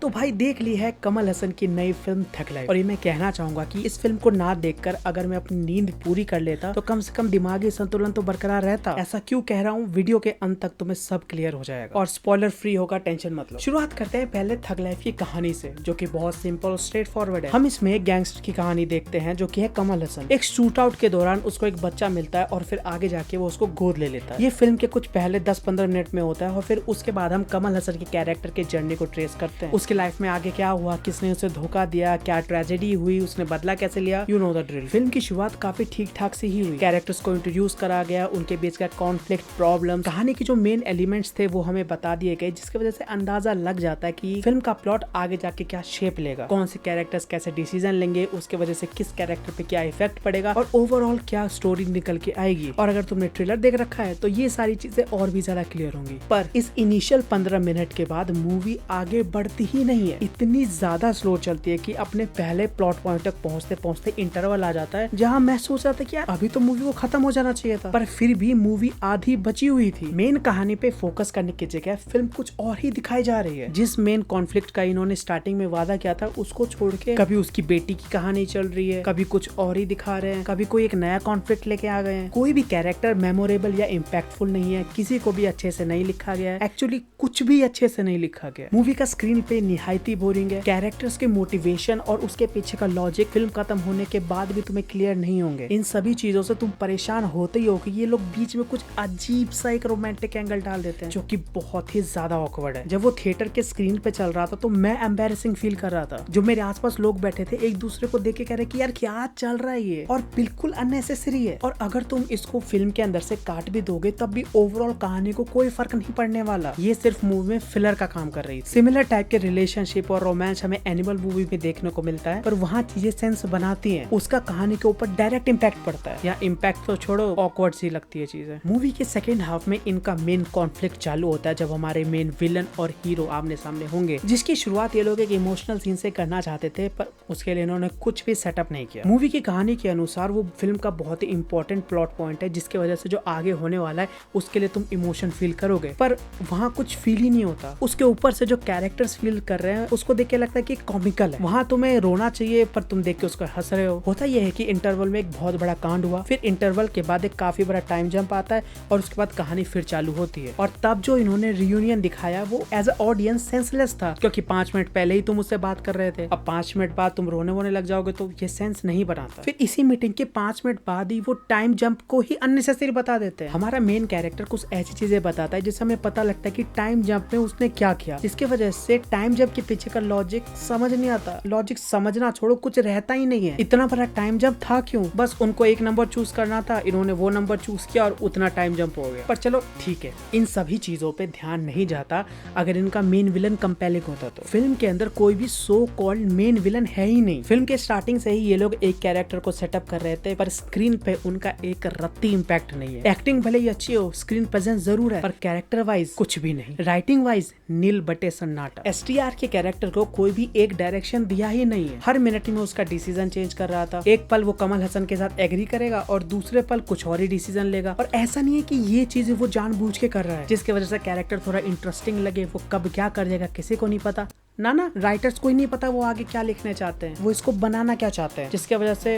तो भाई देख ली है कमल हसन की नई फिल्म थग लाइफ, और ये मैं कहना चाहूंगा कि इस फिल्म को ना देखकर अगर मैं अपनी नींद पूरी कर लेता तो कम से कम दिमागी संतुलन तो बरकरार रहता। ऐसा क्यों कह रहा हूँ, वीडियो के अंत तक तुम्हें सब क्लियर हो जाएगा और स्पॉइलर फ्री होगा, टेंशन मत लो। शुरुआत करते हैं पहले थग लाइफ की कहानी से, जो कि बहुत सिंपल और स्ट्रेट फॉरवर्ड है। हम इसमें एक गैंगस्टर की कहानी देखते हैं जो कि है कमल हसन। एक शूट आउट के दौरान उसको एक बच्चा मिलता है और फिर आगे जाके वो उसको गोद ले लेता है। ये फिल्म के कुछ पहले 10-15 मिनट में होता है और फिर उसके बाद हम कमल हसन के कैरेक्टर के जर्नी को ट्रेस करते हैं। उसकी लाइफ में आगे क्या हुआ, किसने उसे धोखा दिया, क्या ट्रेजेडी हुई, उसने बदला कैसे लिया, you know the drill. Film की शुरुआत काफी ठीक ठाक से ही हुई। कैरेक्टर्स को इंट्रोड्यूस करा गया, उनके बीच का कॉन्फ्लिक्ट, प्रॉब्लम, कहानी की जो मेन एलिमेंट्स थे वो हमें बता दिए गए, जिसकी वजह से अंदाजा लग जाता है कि फिल्म का प्लॉट आगे जाके क्या शेप लेगा, कौन से कैरेक्टर्स कैसे डिसीजन लेंगे, उसके वजह से किस कैरेक्टर पे क्या इफेक्ट पड़ेगा और ओवरऑल क्या स्टोरी निकल के आएगी। और अगर तुमने ट्रेलर देख रखा है तो ये सारी चीजें और भी ज्यादा क्लियर होंगी। पर इस इनिशियल 15 मिनट के बाद मूवी आगे बढ़ती ही नहीं है। इतनी ज्यादा स्लो चलती है कि अपने पहले प्लॉट पॉइंट तक पहुंचते पहुंचते इंटरवल आ जाता है, जहां मैं सोच रहा था कि यार अभी तो मूवी को खत्म हो जाना चाहिए था, पर फिर भी मूवी आधी बची हुई थी। मेन कहानी पे फोकस करने की जगह फिल्म कुछ और ही दिखाई जा रही है। जिस मेन कॉन्फ्लिक्ट का इन्होंने स्टार्टिंग में वादा किया था उसको छोड़ के कभी उसकी बेटी की कहानी चल रही है, कभी कुछ और ही दिखा रहे हैं, कभी कोई एक नया कॉन्फ्लिक्ट लेके आ गए हैं। कोई भी कैरेक्टर मेमोरेबल या इम्पैक्टफुल नहीं है, किसी को भी अच्छे से नहीं लिखा गया है। एक्चुअली कुछ भी अच्छे से नहीं लिखा गया। मूवी का स्क्रीन पे निहायती बोरिंग है। कैरेक्टर्स के मोटिवेशन और उसके पीछे का लॉजिक फिल्म खत्म होने के बाद भी तुम्हें क्लियर नहीं होंगे। इन सभी चीजों से तुम परेशान होते ही हो कि ये लोग बीच में कुछ अजीब सा एक रोमांटिक एंगल डाल देते हैं जो कि बहुत ही ज्यादा ऑकवर्ड है। जब वो थिएटर के स्क्रीन पे चल रहा था तो मैं एम्बैरेसिंग फील कर रहा था। जो मेरे आसपास लोग बैठे थे एक दूसरे को देख के कह रहे कि यार क्या चल रहा है ये, और बिल्कुल अननेसेसरी है। और अगर तुम इसको फिल्म के अंदर से काट भी दोगे तब भी ओवरऑल कहानी को कोई फर्क नहीं पड़ने वाला। ये सिर्फ मूवी में फिलर का काम कर रही है। सिमिलर टाइप के रिलेशनशिप और रोमांस हमें एनिमल मूवी में देखने को मिलता है, पर वहाँ चीजें सेंस बनाती हैं, उसका कहानी के ऊपर डायरेक्ट इम्पैक्ट पड़ता है। या इम्पैक्ट तो छोड़ो, ऑकवर्ड सी लगती है चीजें। मूवी के सेकंड हाफ में इनका मेन कॉन्फ्लिक्ट चालू होता है जब हमारे मेन विलन और हीरो आमने सामने होंगे, जिसकी शुरुआत ये लोग एक इमोशनल सीन से करना चाहते थे, पर उसके लिए इन्होंने कुछ भी सेटअप नहीं किया। मूवी की कहानी के अनुसार वो फिल्म का बहुत ही इंपॉर्टेंट प्लॉट पॉइंट है, जिसकी वजह से जो आगे होने वाला है उसके लिए तुम इमोशन फील करोगे, पर वहाँ कुछ फील ही नहीं होता। उसके ऊपर से जो कैरेक्टर्स फील कर रहे हैं उसको देख के लगता है कि कॉमिकल है। वहाँ तुम्हें रोना चाहिए पर तुम देख के उसको हंस रहे हो। होता यह है कि इंटरवल में एक बहुत बड़ा कांड हुआ, फिर इंटरवल के बाद एक काफी बड़ा टाइम जंप आता है और उसके बाद कहानी फिर चालू होती है। और तब जो इन्होंने रियूनियन दिखाया वो एज अ ऑडियंस सेंसलेस था, क्योंकि 5 मिनट पहले ही तुम उससे बात कर रहे थे, अब 5 मिनट बाद तुम रोने वोने लग जाओगे तो ये सेंस नहीं बनाता। फिर इसी मीटिंग के 5 मिनट बाद ही वो टाइम जंप को ही अननेसेसरी बता देते हैं। हमारा मेन कैरेक्टर कुछ ऐसी चीजें बताता है जिससे हमें पता लगता है कि टाइम जंप में उसने क्या किया, जिसकी वजह से टाइम जंप के पीछे का लॉजिक समझ नहीं आता। लॉजिक समझना छोड़ो, कुछ रहता ही नहीं है। इतना बड़ा टाइम जंप था क्यों? बस उनको एक नंबर चूज करना था, इन्होंने वो नंबर चूज किया और उतना टाइम जंप हो गया। पर चलो ठीक है, इन सभी चीजों पे ध्यान नहीं जाता अगर इनका मेन विलन कंपेलिंग होता तो। फिल्म के अंदर कोई भी सो कॉल्ड मेन विलन है ही नहीं। फिल्म के स्टार्टिंग से ही ये लोग एक कैरेक्टर को सेटअप कर रहे थे, पर स्क्रीन पे उनका एक रत्ती इम्पैक्ट नहीं है। एक्टिंग भले ही अच्छी हो, स्क्रीन प्रेजेंस जरूर है, पर कैरेक्टर वाइज कुछ भी नहीं। राइटिंग वाइज नील बटे सन्नाटा। एसटीआर के कैरेक्टर को कोई भी एक डायरेक्शन दिया ही नहीं है। हर मिनट में उसका डिसीजन चेंज कर रहा था। एक पल वो कमल हसन के साथ एग्री करेगा और दूसरे पल कुछ और ही डिसीजन लेगा। और ऐसा नहीं है कि ये चीजें वो जानबूझ के कर रहा है, जिसकी वजह से कैरेक्टर थोड़ा इंटरेस्टिंग लगे। वो कब क्या कर देगा किसी को नहीं पता। ना राइटर्स को ही नहीं पता वो आगे क्या लिखने चाहते हैं, वो इसको बनाना क्या चाहते हैं, जिसकी वजह से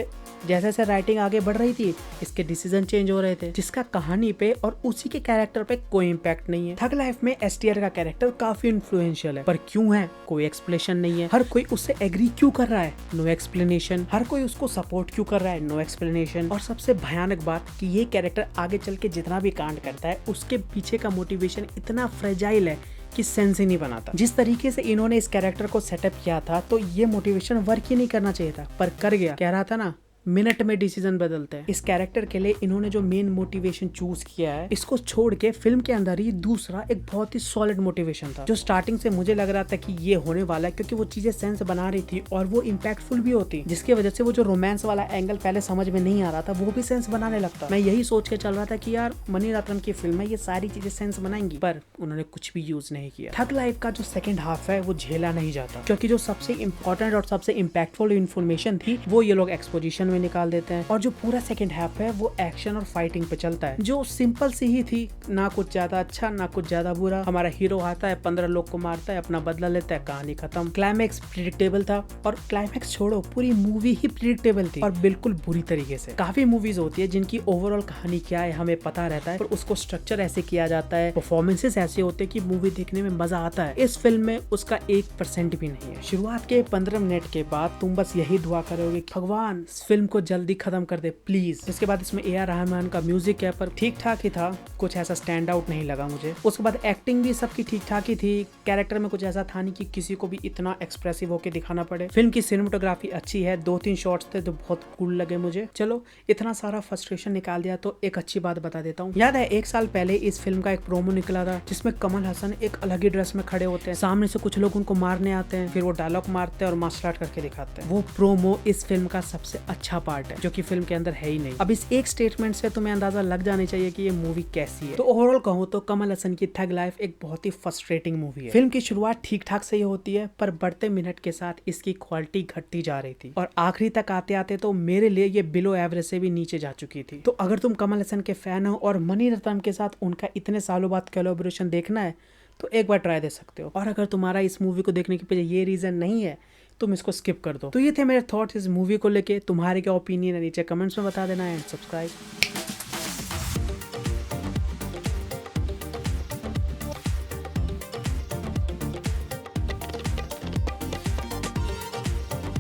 जैसे जैसे राइटिंग आगे बढ़ रही थी इसके डिसीजन चेंज हो रहे थे, जिसका कहानी पे और उसी के कैरेक्टर पे कोई इम्पैक्ट नहीं है। थग लाइफ में एसटीआर का कैरेक्टर काफी इन्फ्लुएंशियल है, पर क्यों है कोई एक्सप्लेनेशन नहीं है। हर कोई उससे एग्री क्यों कर रहा है, नो एक्सप्लेनेशन। हर कोई उसको सपोर्ट क्यों कर रहा है, नो एक्सप्लेनेशन। और सबसे भयानक बात कि ये कैरेक्टर आगे चल के जितना भी कांड करता है उसके पीछे का मोटिवेशन इतना फ्रेजाइल है कि सेंस ही नहीं बनाता। जिस तरीके से इन्होंने इस कैरेक्टर को सेटअप किया था तो ये मोटिवेशन वर्क ही नहीं करना चाहिए था, पर कर गया। कह रहा था ना, मिनट में डिसीजन बदलते हैं। इस कैरेक्टर के लिए इन्होंने जो मेन मोटिवेशन चूज किया है, इसको छोड़ के फिल्म के अंदर ही दूसरा एक बहुत ही सॉलिड मोटिवेशन था, जो स्टार्टिंग से मुझे लग रहा था कि ये होने वाला है, क्योंकि वो चीजें सेंस बना रही थी और वो इम्पैक्टफुल भी होती, जिसकी वजह से वो जो रोमांस वाला एंगल पहले समझ में नहीं आ रहा था वो भी सेंस बनाने लगता। मैं यही सोच के चल रहा था कि यार मणिरत्नम की फिल्म है, ये सारी चीजें सेंस बनाएंगी, पर उन्होंने कुछ भी यूज नहीं किया। थग लाइफ का जो सेकंड हाफ है वो झेला नहीं जाता, क्योंकि जो सबसे इम्पोर्टेंट और सबसे इम्पैक्टफुल इन्फॉर्मेशन थी वो ये लोग एक्सपोजिशन में निकाल देते हैं, और जो पूरा सेकंड हाफ है वो एक्शन और फाइटिंग पे चलता है, जो सिंपल सी ही थी, ना कुछ ज्यादा अच्छा ना कुछ ज्यादा बुरा। हमारा हीरो आता है, 15 लोग को मारता है, अपना बदला लेता है, कहानी खत्म। क्लाइमैक्स प्रिडिक्टेबल था, और क्लाइमैक्स छोड़ो पूरी मूवी ही प्रिडिक्टेबल थी और बिल्कुल बुरी तरीके से। काफी मूवीज होती है जिनकी ओवरऑल कहानी क्या है हमें पता रहता है, पर उसको स्ट्रक्चर ऐसे किया जाता है, परफॉर्मेंसेस ऐसे होते हैं कि मूवी देखने में मजा आता है। इस फिल्म में उसका 1% भी नहीं है। शुरुआत के 15 मिनट के बाद तुम बस यही दुआ करोगे भगवान इस फिल्म को जल्दी खत्म कर दे प्लीज। इसके बाद इसमें ए आर रहमान का म्यूजिक है, पर ठीक ठाक ही था, कुछ ऐसा स्टैंड आउट नहीं लगा मुझे। उसके बाद एक्टिंग भी सबकी ठीक ठाक ही थी, कैरेक्टर में कुछ ऐसा था नहीं कि किसी को भी इतना एक्सप्रेसिव होकर दिखाना पड़े। फिल्म की सिनेमेटोग्राफी अच्छी है, 2-3 शॉट्स थे तो बहुत कूल लगे मुझे। चलो इतना सारा फ्रस्ट्रेशन निकाल दिया तो एक अच्छी बात बता देता हूँ। याद है 1 साल पहले इस फिल्म का एक प्रोमो निकला था जिसमें कमल हसन एक अलग ही ड्रेस में खड़े होते हैं, सामने से कुछ लोग उनको मारने आते हैं, फिर वो डायलॉग मारते हैं और मार्शल आर्ट करके दिखाते हैं। वो प्रोमो इस फिल्म का सबसे अच्छा पार्ट है, जो कि फिल्म के अंदर है ही नहीं। अब इस एक स्टेटमेंट से तुम्हें अंदाजा लग जाना चाहिए कि ये मूवी कैसी है। तो ओवरऑल कहूँ तो कमल हसन की थग लाइफ एक बहुत ही फ्रस्ट्रेटिंग मूवी है। फिल्म की शुरुआत ठीक ठाक सही होती है, पर बढ़ते मिनट के साथ इसकी क्वालिटी घटती जा रही थी, और आखिरी तक आते आते तो मेरे लिए ये बिलो एवरेज से भी नीचे जा चुकी थी। तो अगर तुम कमल हसन के फैन हो और मनी रत्नम के साथ उनका इतने सालों बाद कोलैबोरेशन देखना है तो एक बार ट्राई दे सकते हो। और अगर तुम्हारा इस मूवी को देखने के पीछे ये रीजन नहीं है, तुम इसको स्किप कर दो। तो ये थे मेरे थॉट्स इस मूवी को लेके। तुम्हारे क्या ओपिनियन है नीचे कमेंट्स में बता देना, एंड सब्सक्राइब।